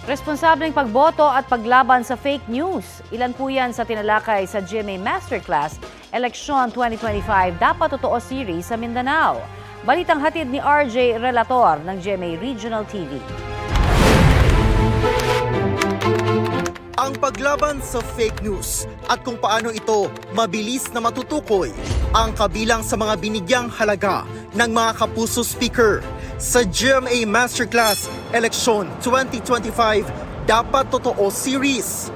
Responsableng pagboto at paglaban sa fake news. Ilan po yan sa tinalakay sa GMA Masterclass Election 2025 Dapat Totoo Series sa Mindanao. Balitang hatid ni RJ Relator ng GMA Regional TV. Ang paglaban sa fake news at kung paano ito mabilis na matutukoy ang kabilang sa mga binigyang halaga ng mga kapuso speaker sa GMA Masterclass Election 2025 Dapat Totoo Series.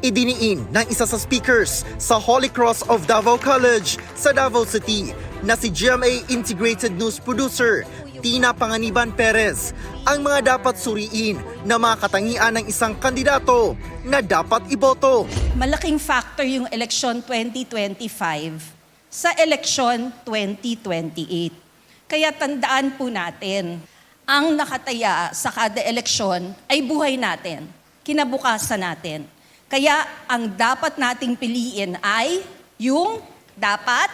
Idiniin ng isa sa speakers sa Holy Cross of Davao College sa Davao City na si GMA Integrated News Producer Tina Panganiban Perez ang mga dapat suriin na mga katangian ng isang kandidato na dapat iboto. Malaking factor yung election 2025 sa election 2028. Kaya tandaan po natin, ang nakataya sa kada eleksyon ay buhay natin, kinabukasan natin. Kaya ang dapat nating piliin ay yung dapat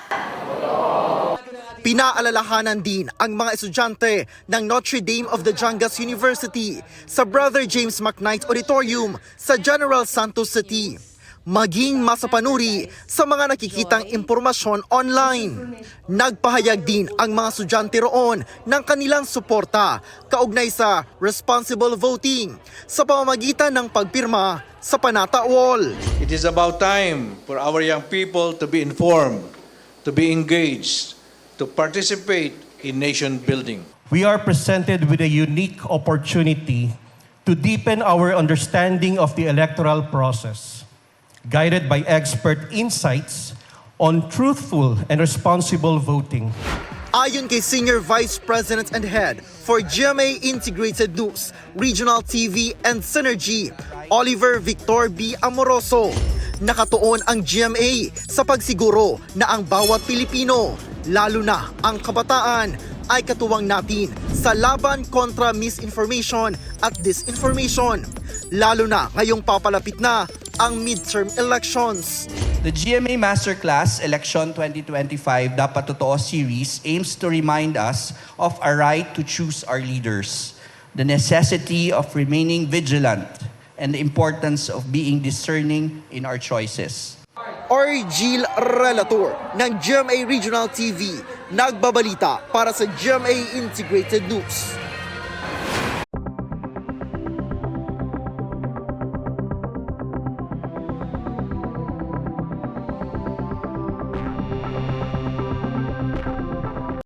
Pinaalalahanan din ang mga estudyante ng Notre Dame of the Jangas University sa Brother James McKnight Auditorium sa General Santos City. Maging masapanuri sa mga nakikitang impormasyon online. Nagpahayag din ang mga estudyante roon ng kanilang suporta kaugnay sa responsible voting sa pamamagitan ng pagpirma sa Panata Wall. It is about time for our young people to be informed, to be engaged, to participate in nation building. We are presented with a unique opportunity to deepen our understanding of the electoral process, guided by expert insights on truthful and responsible voting. Ayon kay Senior Vice President and Head for GMA Integrated News, Regional TV and Synergy, Oliver Victor B. Amoroso, nakatuon ang GMA sa pagsiguro na ang bawat Pilipino, lalo na ang kabataan, ay katuwang natin sa laban kontra misinformation at disinformation, lalo na ngayong papalapit na ang midterm elections. The GMA Masterclass Election 2025 Dapat Totoo Series aims to remind us of our right to choose our leaders, the necessity of remaining vigilant, and the importance of being discerning in our choices. RJ Relator ng GMA Regional TV, nagbabalita para sa GMA Integrated News.